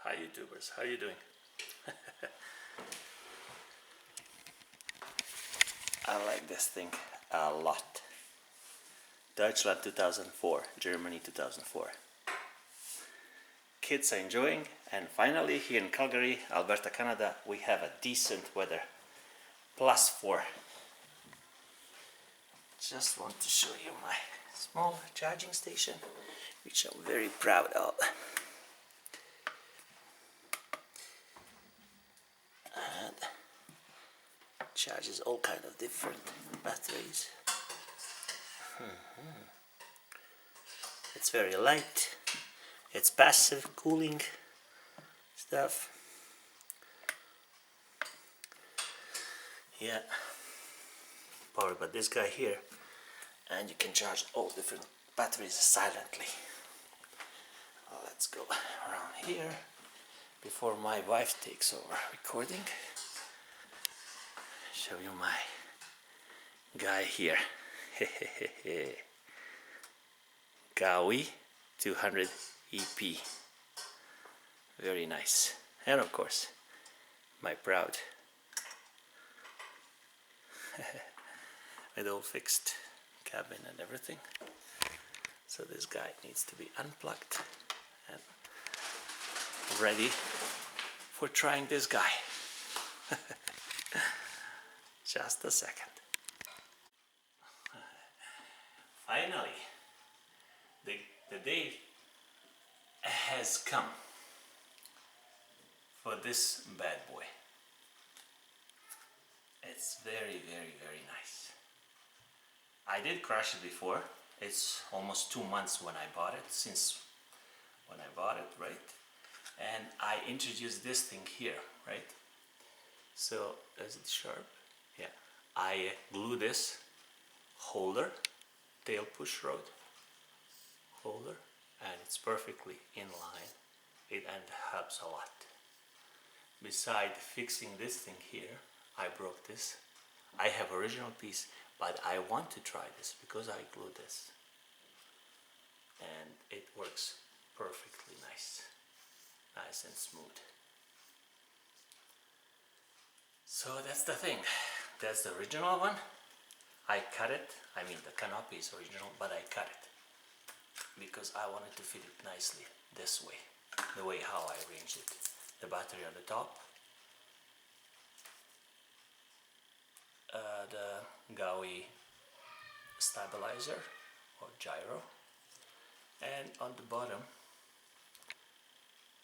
Hi YouTubers, how you doing? I like this thing a lot. Deutschland 2004, Germany 2004. Kids are enjoying, and finally here in Calgary, Alberta, Canada, we have a decent weather. +4. Just want to show you my small charging station, which I'm very proud of. And charges all kind of different batteries. It's very light. It's passive cooling stuff. Yeah, powered by this guy here, and you can charge all different batteries silently. Let's go around here before my wife takes over recording. Show you my guy here. Gaui 200 EP. Very nice. And of course, my proud with all fixed cabin and everything. So this guy needs to be unplugged and ready for trying this guy. Just a second. Finally, the day has come for this bad boy. It's very, very, very nice. I did crash it before. It's almost 2 months when I bought it, since when I bought it, right? And I introduced this thing here, right? So, is it sharp? Yeah. I glue this holder, tail push rod holder, and it's perfectly in line. It helps a lot. Besides fixing this thing here, I broke this. I have original piece, but I want to try this because I glued this, and it works perfectly nice and smooth. So that's the thing. That's the original one. I cut it. I mean, the canopy is original, but I cut it because I wanted to fit it nicely this way, the way how I arranged it. The battery on the top, the Gaui stabilizer or gyro, and on the bottom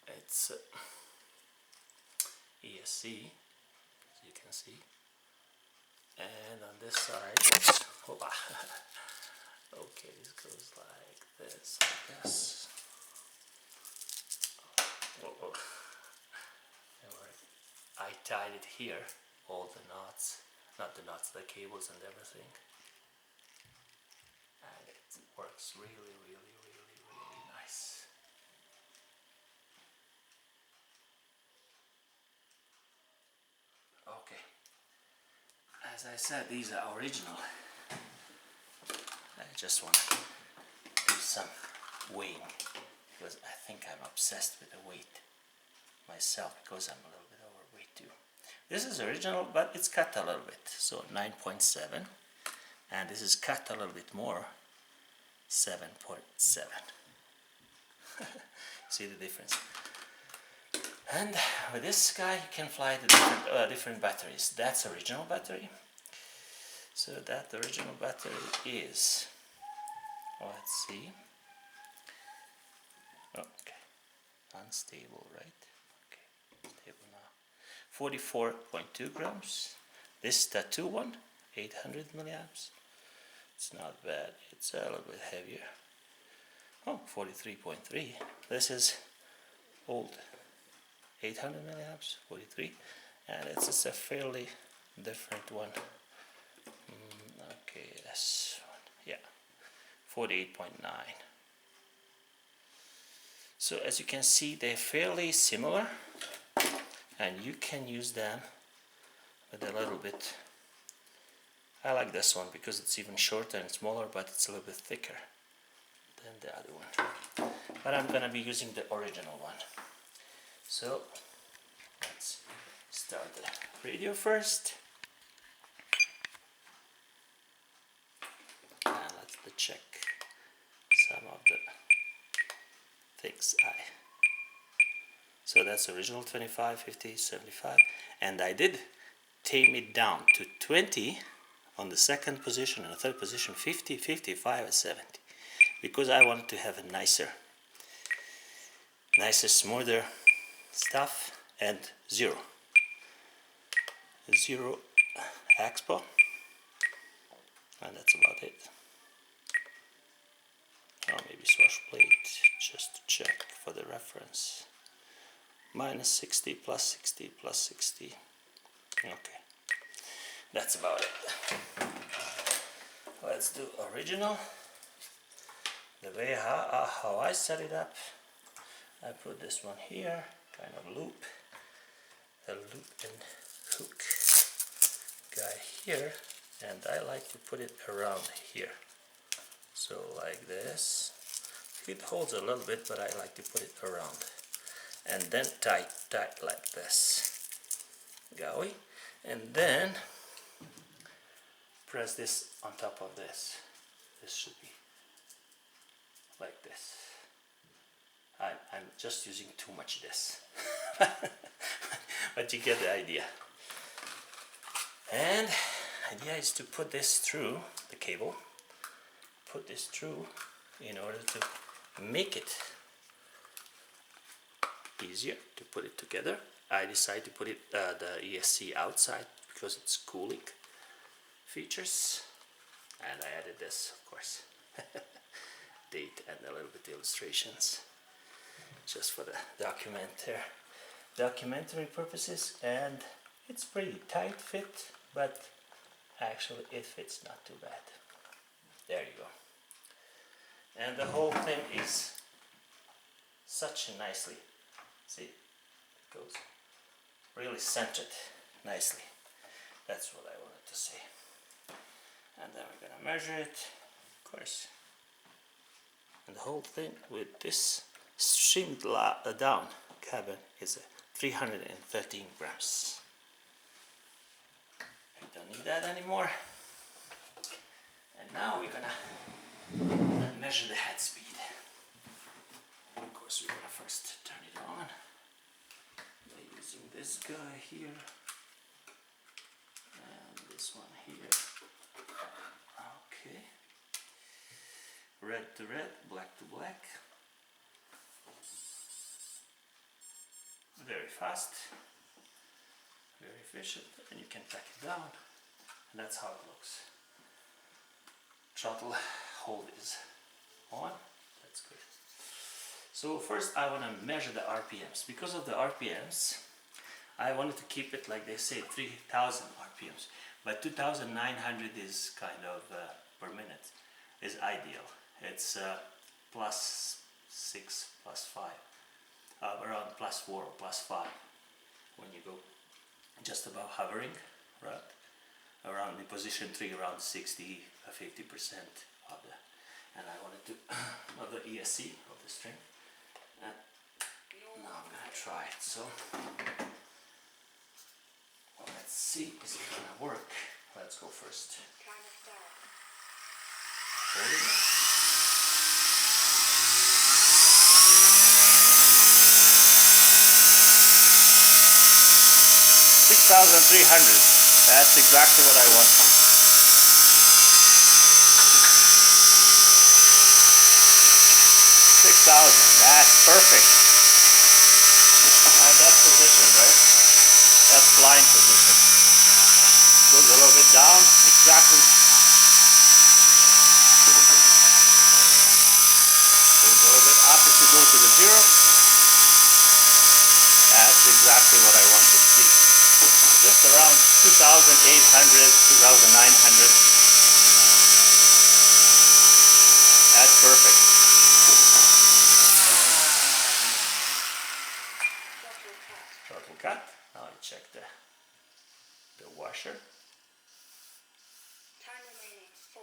it's ESC, as you can see, and on this side it's okay, this goes like this, I guess. Whoa. I tied it here, all the knots, not the knots, the cables and everything, and it works really, really, really, really nice. Okay, as I said, these are original. I just want to do some weighing because I think I'm obsessed with the weight myself, because I'm a little bit overweight too. This is original, but it's cut a little bit, so 9.7, and this is cut a little bit more, 7.7. See the difference? And with this guy you can fly the different batteries. That's original battery. So that original battery is, let's see, okay, unstable, right? Okay, stable now. 44.2 grams. This tattoo one, 800 milliamps. It's not bad. It's a little bit heavier. Oh, 43.3. This is old, 800 milliamps, 43, and it's just a fairly different one. Okay, this one, yeah, 48.9. So as you can see, they're fairly similar, and you can use them with a little bit. I like this one because it's even shorter and smaller, but it's a little bit thicker than the other one. But I'm gonna be using the original one. So let's start the radio first. And let's check some of the things so that's original 25, 50, 75, and I did tame it down to 20 on the second position and the third position, 50, 55 and 70, because I wanted to have a nicer, smoother stuff, and zero expo, and that's about it. Or maybe swash plate, just to check for the reference. Minus 60, plus 60, plus 60. Okay, that's about it. Let's do original. The way how I set it up, I put this one here, kind of loop, a loop and hook guy here, and I like to put it around here. So like this. It holds a little bit, but I like to put it around. And then tight like this. Gaui. And then press this on top of this. This should be like this. I'm just using too much this. But you get the idea. And the idea is to put this through the cable. Put this through in order to make it easier to put it together. I decided to put it the ESC outside because it's cooling features, and I added this, of course, date and a little bit illustrations just for the documentary purposes, and it's pretty tight fit, but actually it fits not too bad. There you go. And the whole thing is such nicely, see, it goes really centered nicely. That's what I wanted to say. And then we're gonna measure it, of course. And the whole thing with this trimmed down cabin is 313 grams. We don't need that anymore. And now we're gonna measure the head speed. Of course, we're gonna first turn it on by using this guy here and this one here. Okay. Red to red, black to black. Very fast, very efficient, and you can tack it down, and that's how it looks. Throttle hold is on, that's good. So first I want to measure the RPMs. Because of the RPMs, I wanted to keep it like they say 3000 RPMs, but 2900 is kind of per minute is ideal. It's plus 6, plus 5, around plus 4 or plus 5 when you go just above hovering, right? Around the position 3, around 60, 50% of the, and I wanted to of the ESC of the string. And now I'm gonna try it. So let's see, is it gonna work? Let's go first. Hold it. 6,300. That's exactly what I want. 6,000. That's perfect. And that position, right? That's flying position. Goes a little bit down. Exactly. Goes a little bit up if you go to the 0. That's exactly what I want to see. Just around 2,800, 2,900. That's perfect. Throttle cut. Now I check the washer.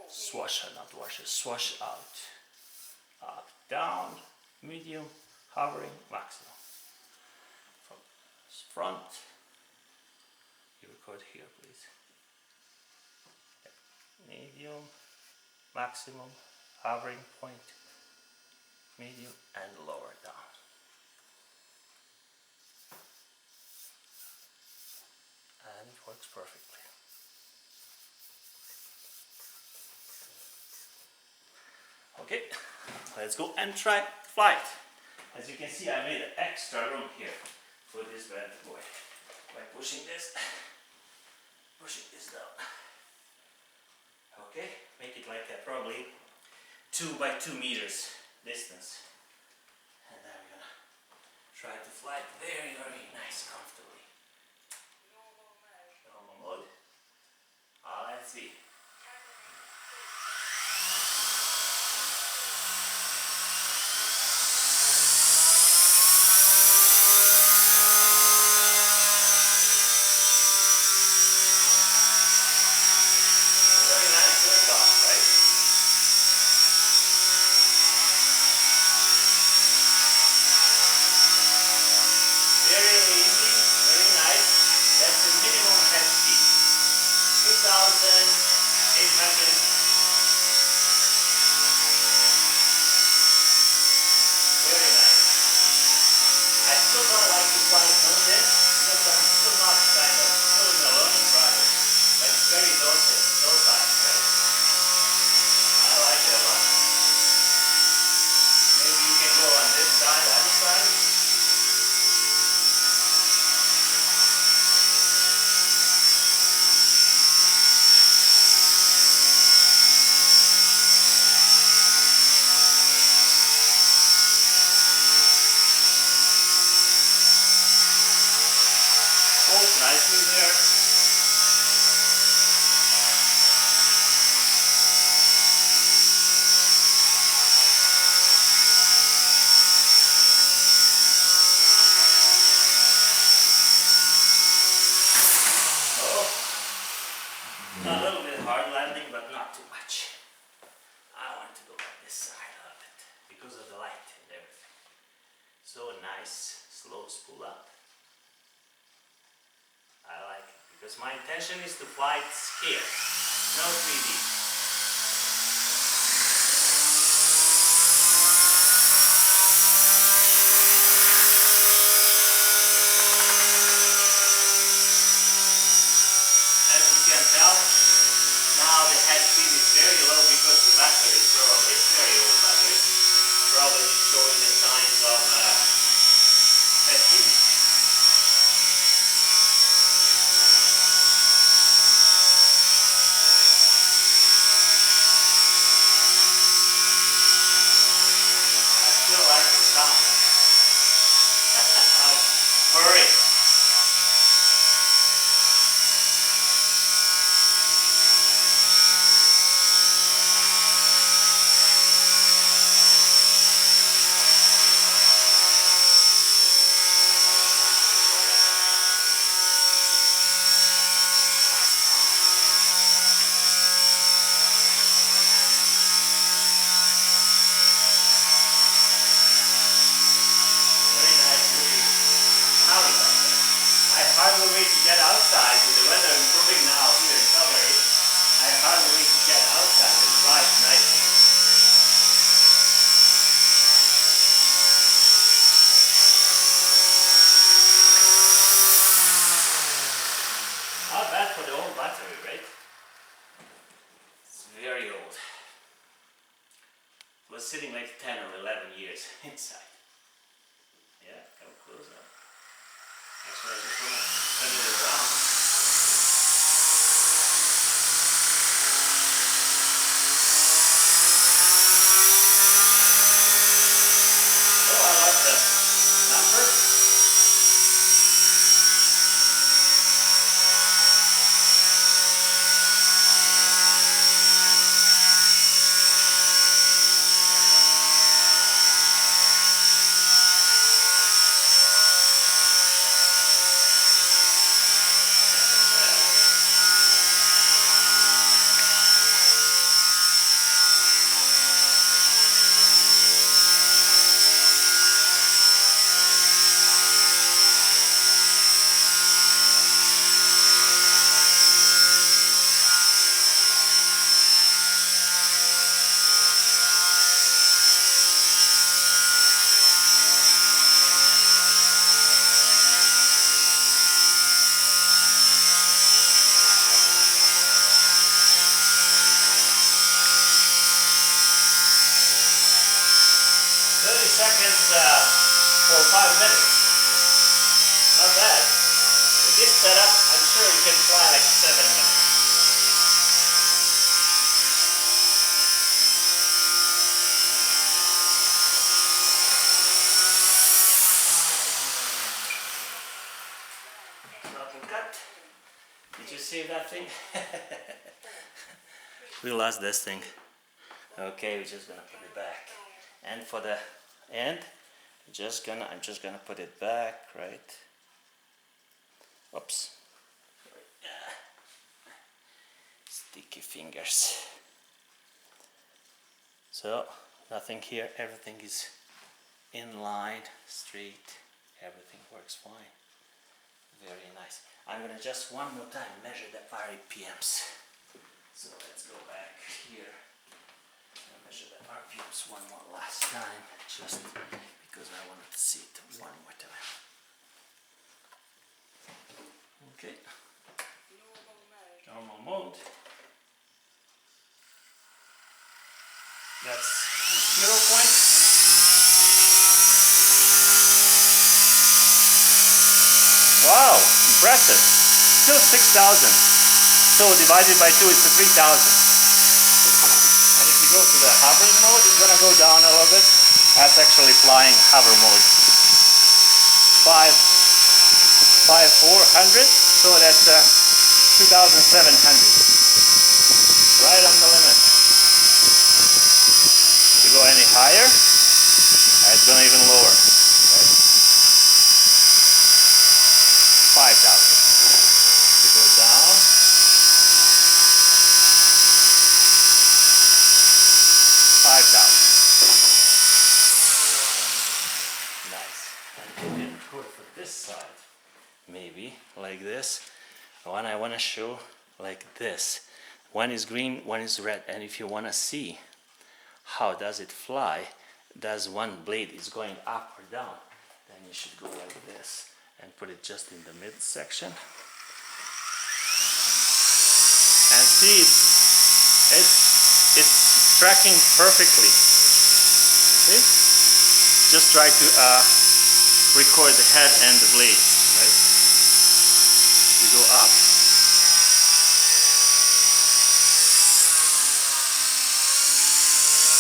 Swash, not washer, swash out. Up, down, medium, hovering, maximum. From front. You record here, please. Medium, maximum, hovering point, medium, and lower down. And it works perfectly. Okay, let's go and try flight. As you can see, I made an extra room here for this bad boy by pushing this down. Okay, make it like a probably 2 by 2 meters distance. And then we're gonna try to fly very, very nice, comfortably. Normal mode. Let's see. Nicely there. A little bit hard landing, but not too much. I want to go on this side a little bit because of the light and everything. So nice, slow spool up. I like it because my intention is to fly it scale, no 3D. As you can tell, now the head speed is very low because the battery is probably, it's very old battery, probably showing the signs of fatigue. Hurry! Hardly wait to get outside. With the weather improving now here in Calgary, I hardly wait to get outside and fly nicely. Not bad for the old battery, right? It's very old. It was sitting like 10 or 11 years inside. Yeah, come close up. Actually, I just want to turn it around. Oh, I like the number. seconds for 5 minutes. Not bad. With this setup, I'm sure you can fly like 7 minutes. Cut. Did you see that thing? We lost this thing. Okay, we're just gonna put it back. And for the end, I'm just gonna put it back, right? Oops. Sticky fingers. So nothing here, everything is in line, straight, everything works fine. Very nice. I'm gonna just one more time measure the RPMs. So let's go back here and measure the RPMs one more last time, just because I wanted to see it one more time. Okay. Normal mode. That's 0 point. Wow, impressive. Still 6,000. So divided by 2 is 3,000. And if you go to the hovering mode, it's gonna go down a little bit. That's actually flying hover mode. 400. So that's 2,700. Right on the limit. If you go any higher, it's gonna even lower. Right? 5,000. If you go down, 5,000. Nice. And we can go for this side, maybe like this. One I want to show like this. One is green, one is red. And if you want to see how does it fly, does one blade is going up or down, then you should go like this and put it just in the mid section. And see, it's tracking perfectly. See? Just try to record the head and the blade, right? You go up.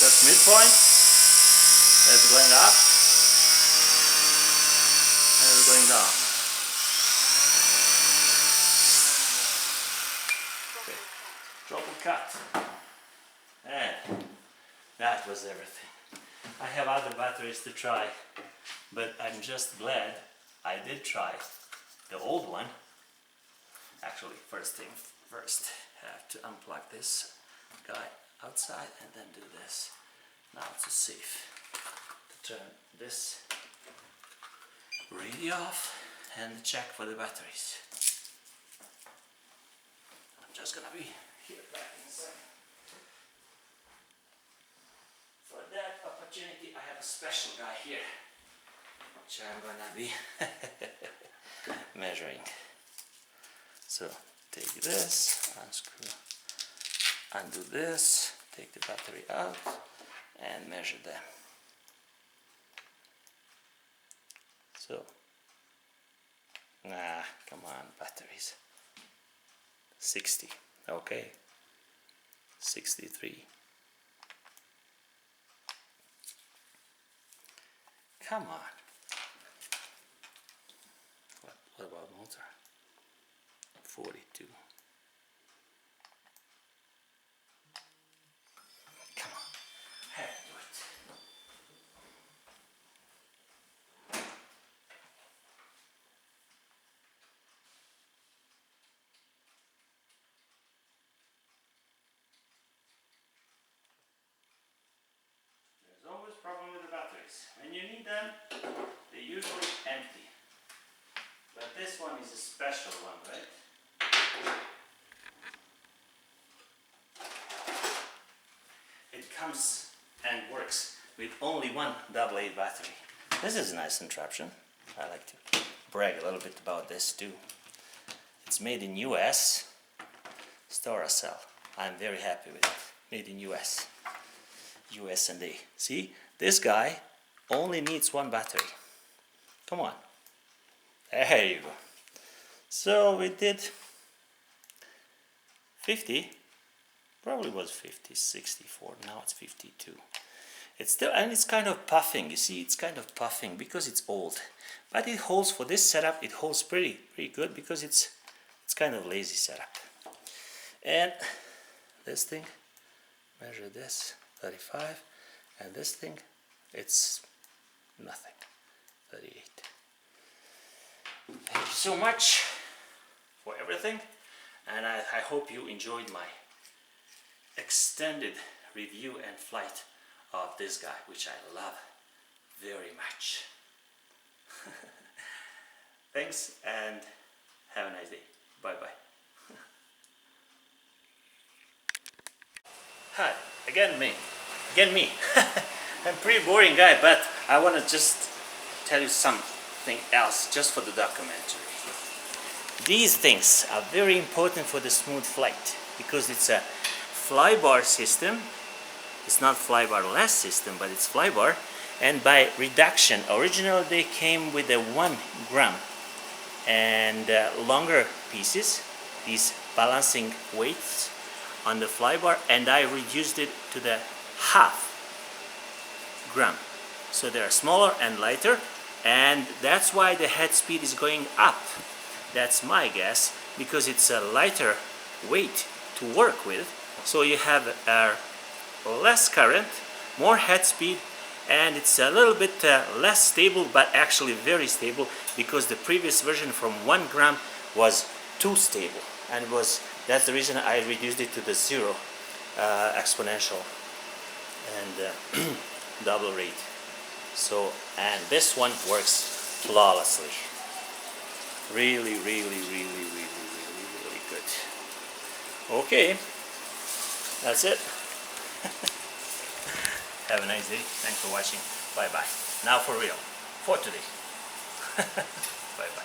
That's midpoint. That's going up. And it's going down. Okay. Triple cut. And that was everything. I have other batteries to try, but I'm just glad I did try the old one. Actually, first thing first, have to unplug this guy outside and then do this. Now it's safe to turn this radio off and check for the batteries. I'm just gonna be here back in a second. For that opportunity, I have a special guy here, which I'm gonna be measuring. So take this, unscrew, undo this, take the battery out and measure them. So, come on, batteries. 60, okay. 63. Come on. What about motor? 42. Come on, I have to do it. There's always a problem with the batteries. When you need them, they're usually empty. But this one is a special one, right? It comes and works with only one AA battery. This is a nice contraption. I like to brag a little bit about this too. It's made in US, Storacell. I'm very happy with it. Made in US, US&A. See, this guy only needs one battery. Come on. There you go. So we did 50, probably was 50, 64, now it's 52. It's still, and it's kind of puffing, you see, it's kind of puffing because it's old. But it holds, for this setup, it holds pretty good because it's kind of lazy setup. And this thing, measure this, 35, and this thing, it's nothing, 38. Thank you so much for everything, and I hope you enjoyed my extended review and flight of this guy, which I love very much. Thanks and have a nice day. Bye bye. Hi, again me. I'm a pretty boring guy, but I want to just tell you something else just for the documentary. These things are very important for the smooth flight because it's a flybar system. It's not flybar-less system, but it's flybar. And by reduction, originally they came with a 1 gram and longer pieces, these balancing weights on the flybar, and I reduced it to the half gram. So they are smaller and lighter, and that's why the head speed is going up. That's my guess, because it's a lighter weight to work with. So you have less current, more head speed, and it's a little bit less stable, but actually very stable, because the previous version from 1 gram was too stable, and that's the reason I reduced it to the 0 exponential and double rate. So, and this one works flawlessly. Really good. Okay, that's it. Have a nice day. Thanks for watching. Bye bye. Now for real. For today. Bye bye.